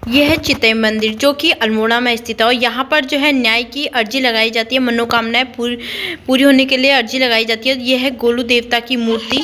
यह है चितई मंदिर जो कि अल्मोड़ा में स्थित है और यहाँ पर जो है न्याय की अर्जी लगाई जाती है, मनोकामनाएं पूरी होने के लिए अर्जी लगाई जाती है। यह है गोलू देवता की मूर्ति।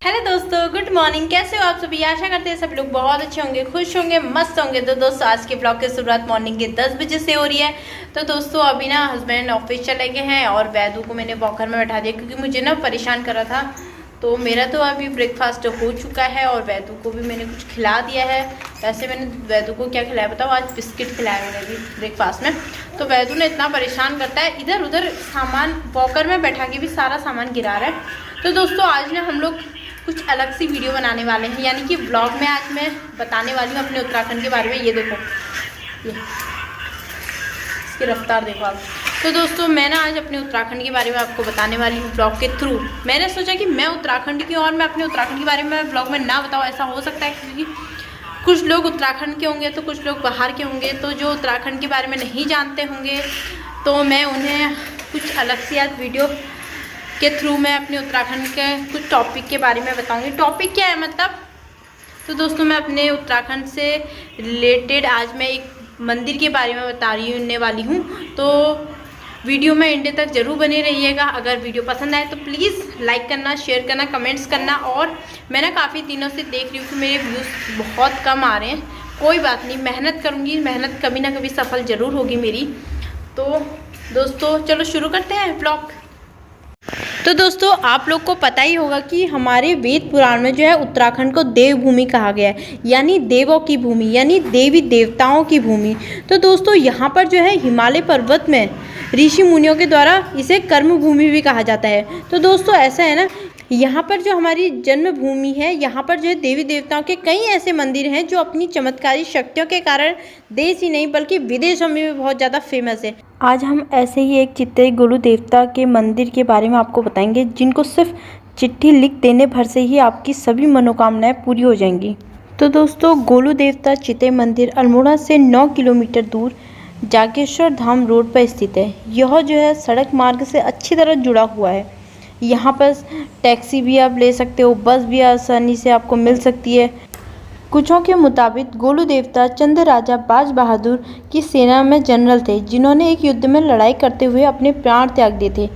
हेलो दोस्तों, गुड मॉर्निंग। कैसे हो आप सभी? आशा करते हैं सभी लोग बहुत अच्छे होंगे, खुश होंगे, मस्त होंगे। तो दोस्तों आज के ब्लॉग की शुरुआत मॉर्निंग के 10 बजे से हो रही है। तो दोस्तों अभी ना हस्बैंड ऑफिस चले गए हैं और वैदू को मैंने वॉकर में बैठा दिया क्योंकि मुझे ना परेशान कर रहा था। तो मेरा तो अभी ब्रेकफास्ट हो चुका है और वैदू को भी मैंने कुछ खिला दिया है। वैसे मैंने वैदू को क्या खिलाया बताओ? आज बिस्किट खिलाया मैंने भी ब्रेकफास्ट में। तो वैदू ने इतना परेशान करता है, इधर उधर सामान वॉकर में बैठा के भी सारा सामान गिरा रहा है। तो दोस्तों आज ना हम लोग कुछ अलग सी वीडियो बनाने वाले हैं, यानी कि व्लॉग में आज मैं बताने वाली हूँ अपने उत्तराखंड के बारे में। ये देखो, ये इसकी रफ्तार देखो आप। तो दोस्तों मैं ना आज अपने उत्तराखंड के बारे में आपको बताने वाली हूँ ब्लॉग के थ्रू। मैंने सोचा कि मैं उत्तराखंड की और मैं अपने उत्तराखंड के बारे में ब्लॉग में ना बताऊँ, ऐसा हो सकता है क्योंकि कुछ लोग उत्तराखंड के होंगे तो कुछ लोग बाहर के होंगे, तो जो उत्तराखंड के बारे में नहीं जानते होंगे तो मैं उन्हें कुछ अलग सी आज वीडियो के थ्रू मैं अपने उत्तराखंड के कुछ टॉपिक के बारे में बताऊंगी। टॉपिक क्या है मतलब? तो दोस्तों मैं अपने उत्तराखंड से रिलेटेड आज मैं एक मंदिर के बारे में बताने वाली हूँ। तो वीडियो में एंड तक ज़रूर बने रहिएगा। अगर वीडियो पसंद आए तो प्लीज़ लाइक करना, शेयर करना, कमेंट्स करना। और मैं ना काफ़ी दिनों से देख रही हूँ कि मेरे व्यूज़ बहुत कम आ रहे हैं। कोई बात नहीं, मेहनत करूँगी, मेहनत कभी ना कभी सफल ज़रूर होगी मेरी। तो दोस्तों चलो शुरू करते हैं ब्लॉग। तो दोस्तों आप लोग को पता ही होगा कि हमारे वेद पुराण में जो है उत्तराखंड को देवभूमि कहा गया है, यानी देवों की भूमि, यानी देवी देवताओं की भूमि। तो दोस्तों यहाँ पर जो है हिमालय पर्वत में ऋषि मुनियों के द्वारा इसे कर्म भूमि भी कहा जाता है। तो दोस्तों ऐसा है ना, यहाँ पर जो हमारी जन्मभूमि है, यहाँ पर जो है देवी देवताओं के कई ऐसे मंदिर हैं जो अपनी चमत्कारी शक्तियों के कारण देश ही नहीं बल्कि विदेशों में भी बहुत ज़्यादा फेमस है। आज हम ऐसे ही एक चितई गोलू देवता के मंदिर के बारे में आपको बताएंगे, जिनको सिर्फ चिट्ठी लिख देने भर से ही आपकी सभी मनोकामनाएं पूरी हो जाएंगी। तो दोस्तों गोलू देवता चितई मंदिर अल्मोड़ा से 9 किलोमीटर दूर जागेश्वर धाम रोड पर स्थित है। यह जो है सड़क मार्ग से अच्छी तरह जुड़ा हुआ है। यहाँ पर टैक्सी भी आप ले सकते हो, बस भी आसानी से आपको मिल सकती है। कुछों के मुताबिक गोलू देवता चंद राजा बाज बहादुर की सेना में जनरल थे, जिन्होंने एक युद्ध में लड़ाई करते हुए अपने प्राण त्याग दिए थे।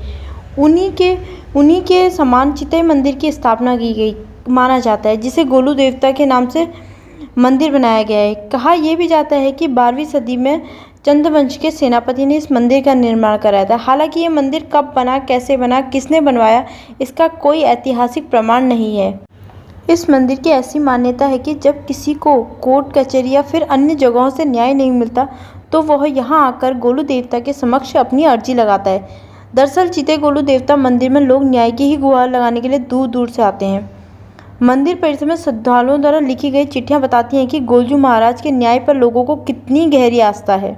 उन्हीं के समान चितई मंदिर की स्थापना की गई माना जाता है, जिसे गोलू देवता के नाम से मंदिर बनाया गया है। कहा यह भी जाता है कि 12वीं सदी में चंद्रवंश के सेनापति ने इस मंदिर का निर्माण कराया था। हालांकि ये मंदिर कब बना, कैसे बना, किसने बनवाया, इसका कोई ऐतिहासिक प्रमाण नहीं है। इस मंदिर की ऐसी मान्यता है कि जब किसी को कोर्ट कचहरी या फिर अन्य जगहों से न्याय नहीं मिलता तो वह यहाँ आकर गोलू देवता के समक्ष अपनी अर्जी लगाता है। दरअसल चितई गोलू देवता मंदिर में लोग न्याय की ही गुहार लगाने के लिए दूर दूर से आते हैं। मंदिर परिसर में श्रद्धालुओं द्वारा लिखी गई चिट्ठियाँ बताती हैं कि गोलजू महाराज के न्याय पर लोगों को कितनी गहरी आस्था है।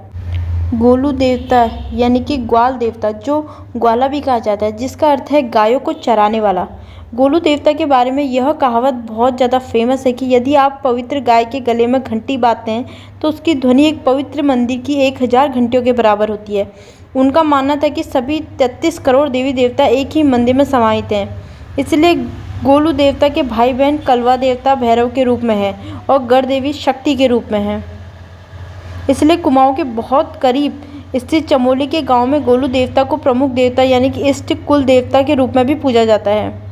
गोलू देवता यानी कि ग्वाल देवता, जो ग्वाला भी कहा जाता है, जिसका अर्थ है गायों को चराने वाला। गोलू देवता के बारे में यह कहावत बहुत ज़्यादा फेमस है कि यदि आप पवित्र गाय के गले में घंटी बांधते हैं तो उसकी ध्वनि एक पवित्र मंदिर की 1000 घंटियों के बराबर होती है। उनका मानना था कि सभी 33 करोड़ देवी देवता एक ही मंदिर में समाहित हैं, इसलिए गोलू देवता के भाई बहन कलवा देवता भैरव के रूप में है और गढ़ देवी शक्ति के रूप में है। इसलिए कुमाऊं के बहुत करीब स्थित चमोली के गांव में गोलू देवता को प्रमुख देवता यानी कि इष्ट कुल देवता के रूप में भी पूजा जाता है।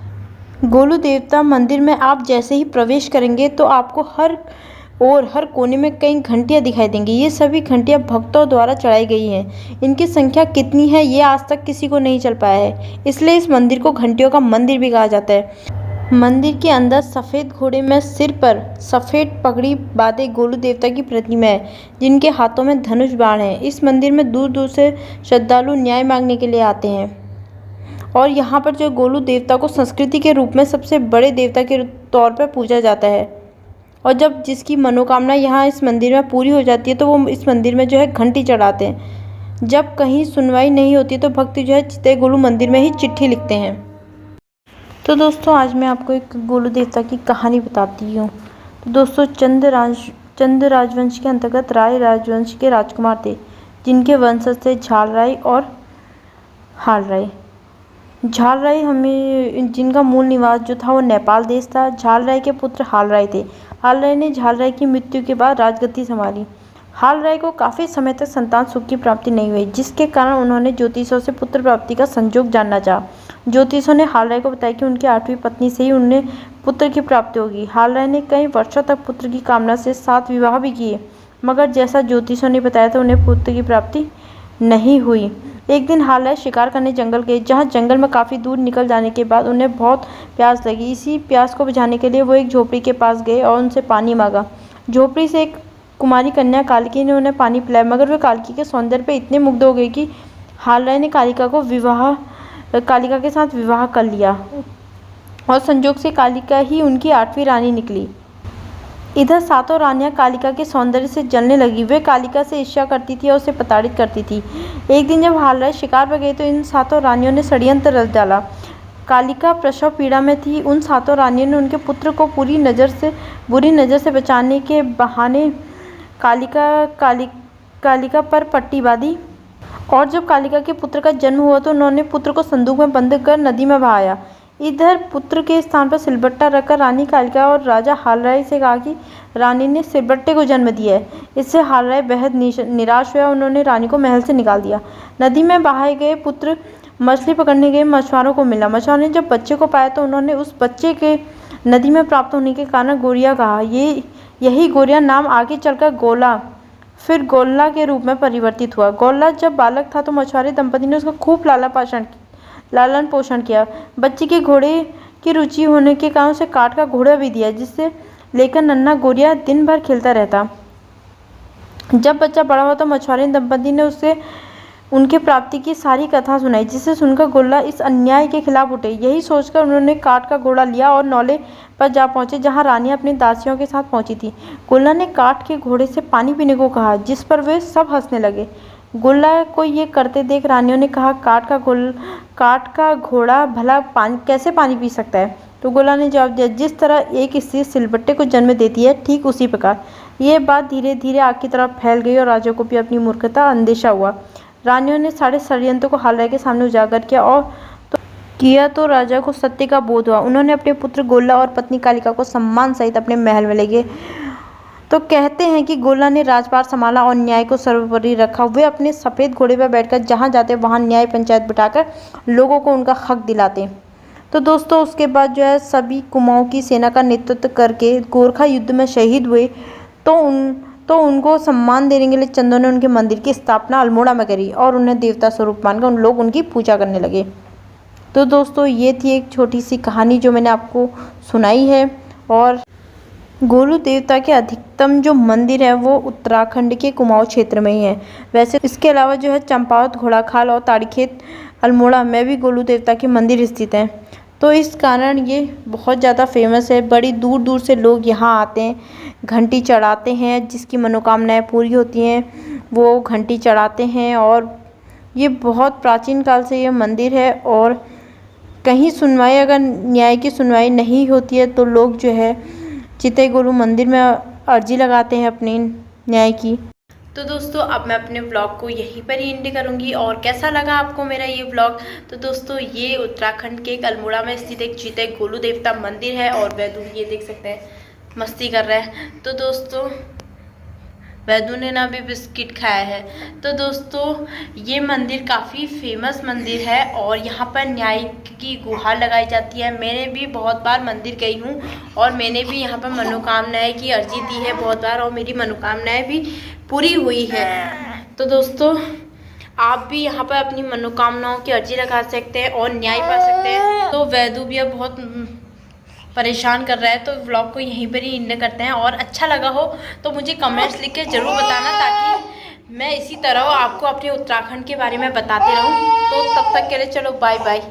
गोलू देवता मंदिर में आप जैसे ही प्रवेश करेंगे तो आपको हर कोने में कई घंटियां दिखाई देंगी। ये सभी घंटियां भक्तों द्वारा चढ़ाई गई हैं। इनकी संख्या कितनी है ये आज तक किसी को नहीं चल पाया है, इसलिए इस मंदिर को घंटियों का मंदिर भी कहा जाता है। मंदिर के अंदर सफ़ेद घोड़े में सिर पर सफ़ेद पगड़ी बांधे गोलू देवता की प्रतिमा है, जिनके हाथों में धनुष बाण है। इस मंदिर में दूर दूर से श्रद्धालु न्याय मांगने के लिए आते हैं और यहाँ पर जो गोलू देवता को संस्कृति के रूप में सबसे बड़े देवता के तौर पर पूजा जाता है। और जब जिसकी मनोकामना यहाँ इस मंदिर में पूरी हो जाती है तो वो इस मंदिर में जो है घंटी चढ़ाते हैं। जब कहीं सुनवाई नहीं होती तो भक्त जो है चितई गोलू मंदिर में ही चिट्ठी लिखते हैं। तो दोस्तों आज मैं आपको एक गोलू देवता की कहानी बताती हूँ। तो दोस्तों चंद राजवंश के अंतर्गत राय राजवंश के राजकुमार थे, जिनके वंशज थे झाल राय और हाल राय। झालराय हमें जिनका मूल निवास जो था वो नेपाल देश था। झालराय के पुत्र हालराय थे। हालराय ने झालराय की मृत्यु के बाद राजगद्दी संभाली। हालराय को काफ़ी समय तक संतान सुख की प्राप्ति नहीं हुई, जिसके कारण उन्होंने ज्योतिषों से पुत्र प्राप्ति का संजोग जानना चाहा। ज्योतिषों ने हालराय को बताया कि उनकी 8वीं पत्नी से ही उन्हें पुत्र की प्राप्ति होगी। हालराय ने कई वर्षों तक पुत्र की कामना से 7 विवाह भी किए, मगर जैसा ज्योतिषों ने बताया था उन्हें पुत्र की प्राप्ति नहीं हुई। एक दिन हालराय शिकार करने जंगल गए, जहाँ जंगल में काफ़ी दूर निकल जाने के बाद उन्हें बहुत प्यास लगी। इसी प्यास को बुझाने के लिए वो एक झोपड़ी के पास गए और उनसे पानी मांगा। झोपड़ी से एक कुमारी कन्या कालिकी ने उन्हें पानी पिलाया, मगर वे कालिकी के सौंदर्य पर इतने मुग्ध हो गए कि हालराय ने कालिका के साथ विवाह कर लिया और संजोग से कालिका ही उनकी 8वीं रानी निकली। इधर सातों रानियां कालिका के सौंदर्य से जलने लगी। वे कालिका से ईर्ष्या करती थी और उसे प्रताड़ित करती थी। एक दिन जब हालराय शिकार पर गए तो इन सातों रानियों ने षड्यंत्र रच डाला। कालिका प्रसव पीड़ा में थी। उन सातों रानियों ने उनके पुत्र को बुरी नज़र से बचाने के बहाने कालिका पर पट्टी बांधी, और जब कालिका के पुत्र का जन्म हुआ तो उन्होंने पुत्र को संदूक में बंद कर नदी में बहाया। इधर पुत्र के स्थान पर सिलबट्टा रखकर रानी कालिका और राजा हालराय से कहा कि रानी ने सिलबट्टे को जन्म दिया है। इससे हालराय बेहद निराश हुआ। उन्होंने रानी को महल से निकाल दिया। नदी में बहाए गए पुत्र मछली पकड़ने गए मछुआरों को मिला। मछुआरों ने जब बच्चे को पाया तो उन्होंने उस बच्चे के नदी में प्राप्त होने के कारण गोरिया कहा। यही गोरिया नाम आगे चलकर गोला फिर गोल्ला के रूप में परिवर्तित हुआ। गोल्ला जब बालक था तो मछुआरे दंपति ने उसका खूब लालन पोषण किया। बच्चे के घोड़े की रुचि होने के कारण उसे काठ का घोड़ा भी दिया, जिससे लेकर नन्हा गोरिया दिन भर खेलता रहता। जब बच्चा बड़ा हुआ तो मछुआरे दंपति ने उसे उनके प्राप्ति की सारी कथा सुनाई, जिसे सुनकर गोल्ला इस अन्याय के खिलाफ उठे। यही सोचकर उन्होंने काठ का घोड़ा लिया और नौले पर जा पहुंचे, जहां रानियां अपनी दासियों के साथ पहुंची थी। गोल्ला ने काठ के घोड़े से पानी पीने को कहा, जिस पर वे सब हंसने लगे। गोल्ला को ये करते देख रानियों ने कहा, काठ का घोड़ा भला कैसे पानी पी सकता है? तो गोल्ला ने जवाब दिया, जिस तरह एक स्त्री सिलबट्टे को जन्म देती है, ठीक उसी प्रकार। यह बात धीरे धीरे आग की तरफ फैल गई और राजा को भी अपनी मूर्खता अंदेशा हुआ। रानियों ने सारे षड्यंत्र को हालराय के सामने उजागर किया तो राजा को सत्य का बोध हुआ। उन्होंने अपने पुत्र गोल्ला और पत्नी कालिका को सम्मान सहित अपने महल में ले गए। तो कहते हैं कि गोल्ला ने राजपाट संभाला और न्याय को सर्वोपरि रखा। वे अपने सफ़ेद घोड़े पर बैठकर जहाँ जाते वहाँ न्याय पंचायत बिठाकर लोगों को उनका हक दिलाते। तो दोस्तों उसके बाद जो है सभी कुमाऊं की सेना का नेतृत्व करके गोरखा युद्ध में शहीद हुए। तो उनको सम्मान देने के लिए चंदों ने उनके मंदिर की स्थापना अल्मोड़ा में करी और उन्हें देवता स्वरूप मानकर उन लोग उनकी पूजा करने लगे। तो दोस्तों ये थी एक छोटी सी कहानी जो मैंने आपको सुनाई है। और गोलू देवता के अधिकतम जो मंदिर है वो उत्तराखंड के कुमाऊं क्षेत्र में ही है। वैसे इसके अलावा जो है चंपावत, घोड़ाखाल और ताड़ीखेत अल्मोड़ा में भी गोलू देवता के मंदिर स्थित हैं। तो इस कारण ये बहुत ज़्यादा फेमस है। बड़ी दूर दूर से लोग यहाँ आते हैं, घंटी चढ़ाते हैं, जिसकी मनोकामनाएं पूरी होती हैं वो घंटी चढ़ाते हैं। और ये बहुत प्राचीन काल से ये मंदिर है। और कहीं सुनवाई, अगर न्याय की सुनवाई नहीं होती है तो लोग जो है चिते गोलू मंदिर में अर्जी लगाते हैं अपनी न्याय की। तो दोस्तों अब मैं अपने ब्लॉग को यहीं पर ही एंड करूंगी। और कैसा लगा आपको मेरा ये ब्लॉग? तो दोस्तों ये उत्तराखंड के अल्मोड़ा में स्थित एक चिते गोलू देवता मंदिर है। और वैदू ये देख सकते हैं मस्ती कर रहा है। तो दोस्तों वैदू ने ना भी बिस्किट खाया है। तो दोस्तों ये मंदिर काफ़ी फेमस मंदिर है और यहाँ पर न्याय की गुहार लगाई जाती है। मैंने भी बहुत बार मंदिर गई हूँ और मैंने भी यहाँ पर मनोकामनाएं की अर्जी दी है बहुत बार, और मेरी मनोकामनाएं भी पूरी हुई है। तो दोस्तों आप भी यहाँ पर अपनी मनोकामनाओं की अर्जी लगा सकते हैं और न्याय पा सकते हैं। तो वैदू भी अब बहुत परेशान कर रहा है, तो व्लॉग को यहीं पर ही एंड करते हैं। और अच्छा लगा हो तो मुझे कमेंट्स लिख के ज़रूर बताना, ताकि मैं इसी तरह आपको अपने उत्तराखंड के बारे में बताते रहूं। तो तब तक के लिए चलो बाय बाय।